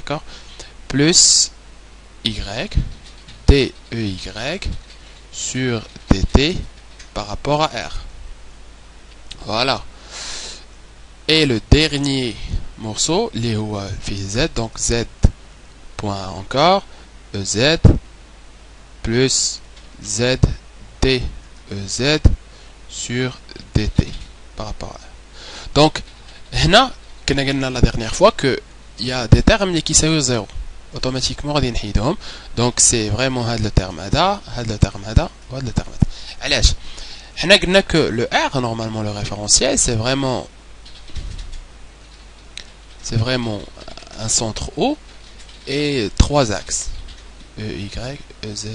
d'accord, plus y, dy sur dt par rapport à r. Voilà. Et le dernier morceau, les z, donc z point encore, ez plus z dez sur dt par rapport à r. Donc, هنا كنا قلنا la dernière fois que il y a des termes qui sont 0. Automatiquement غادي نحيدهم. Donc c'est vraiment هذا le terme هذا le terme هذا وهذا le terme هذا. علاش حنا قلنا que le r normalement le référentiel c'est vraiment un centre O et trois axes E, Y, E, Z.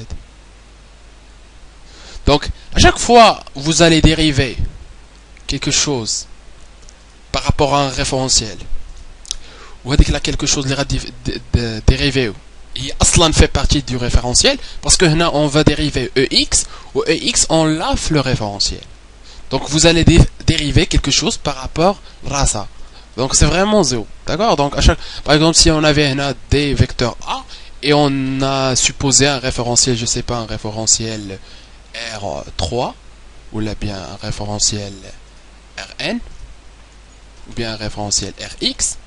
Donc à chaque fois vous allez dériver quelque chose par rapport à un référentiel ou avec là quelque chose de dérivé qui aslan fait partie du référentiel parce que là on va dériver EX ou EX on lave le référentiel. Donc vous allez dériver quelque chose par rapport à ça. Donc c'est vraiment 0. D'accord? Donc à chaque, par exemple si on avait là des vecteurs A et on a supposé un référentiel, je sais pas, un référentiel R3 ou là bien un référentiel Rn ou bien un référentiel Rx,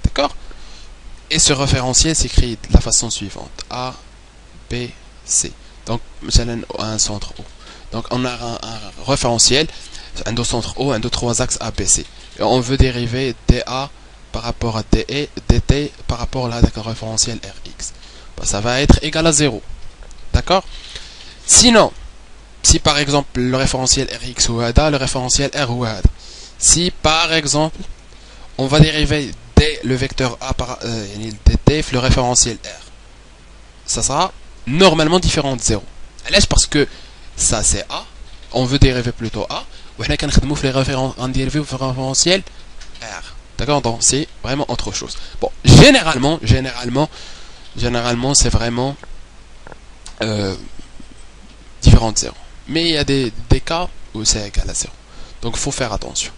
d'accord? Et ce référentiel s'écrit de la façon suivante: A, B, C. Donc, un centre O. Donc, on a un référentiel, un deux centre O, un deux trois axes A, B, C. Et on veut dériver dA par rapport à DE, dt par rapport à un référentiel Rx. Ben, ça va être égal à 0. D'accord? Sinon, si par exemple le référentiel Rx ou ADA, le référentiel R ou ADA. Si par exemple, on va dériver le vecteur A par dt le référentiel R, ça sera normalement différent de 0. Parce que ça c'est A, on veut dériver plutôt A, ou on dériver le référentiel R. D'accord? Donc c'est vraiment autre chose. Bon, généralement c'est vraiment différent de 0. Mais il y a des cas où c'est égal à 0. Donc il faut faire attention.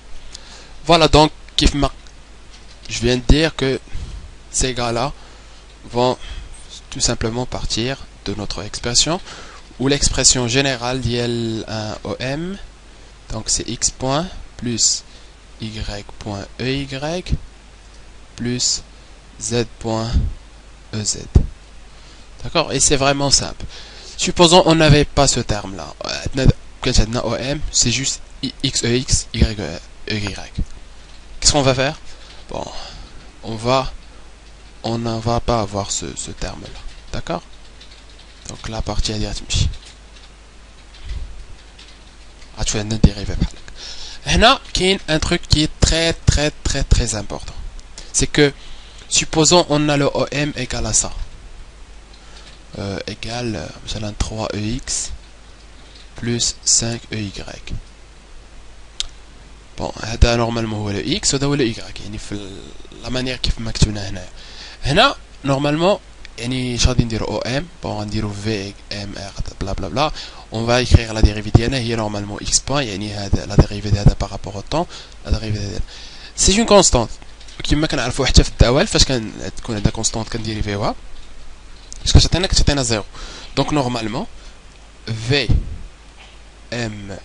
Voilà, donc je viens de dire que ces gars-là vont tout simplement partir de notre expression, ou l'expression générale d'IL1OM, donc c'est x point plus y point EY plus z point EZ. D'accord? Et c'est vraiment simple. Supposons on n'avait pas ce terme-là. OM, c'est juste XEX, YEY. Qu'est-ce qu'on va faire? Bon, on ne va pas avoir ce terme-là. D'accord? Donc la partie à dire actuellement dérivé par là. Il y a un truc qui est très important. C'est que supposons on a le OM égal à ça. Égal 3EX plus 5EY. Bon, هذا normalement هو le x وهذا هو le y. يعني في la manière كيف ما كتبنا هنا normalement يعني اش غادي نديرو OM. bon غنديرو VMR bla bla bla. on va écrire la dérivée ديالنا هي normalement x point يعني هذا la dérivée ديالها par rapport au temps. la dérivée ديالها c'est une constante كيما كنعرفوا حتى في الدوال فاش كتكون عندنا constante كنديريفيوها باش كتعطينا 0. donc normalement VMR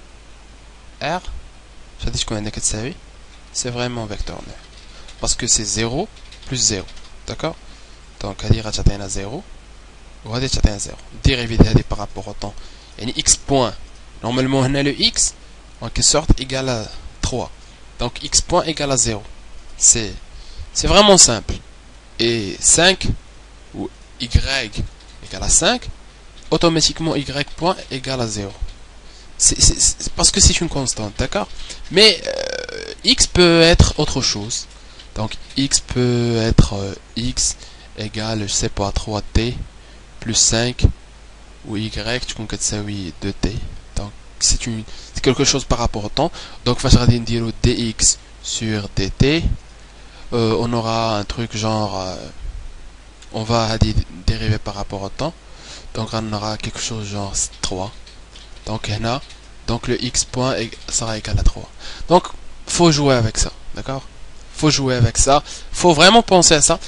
c'est vraiment vecteur parce que c'est 0 plus 0. d'accord? donc هذه غتعطينا 0 وهذه تعطينا 0. dérivée هذه par rapport au temps يعني x point normalement هنا le x en quelque sorte égal à 3. donc x point égal à 0. c'est vraiment simple. et 5 ou y égale à 5, automatiquement y point égale à 0. C'est parce que c'est une constante, d'accord? Mais x peut être autre chose. Donc x peut être x égale, je sais pas, 3t plus 5 ou y, tu connais ça, oui, 2t. Donc c'est quelque chose par rapport au temps. Donc on va dire dx sur dt. On aura un truc genre, on va dériver par rapport au temps. Donc on aura quelque chose genre 3. Donc le x point sera égal à 3. Donc faut jouer avec ça, d'accord? Faut jouer avec ça. Faut vraiment penser à ça.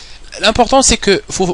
l'important c'est que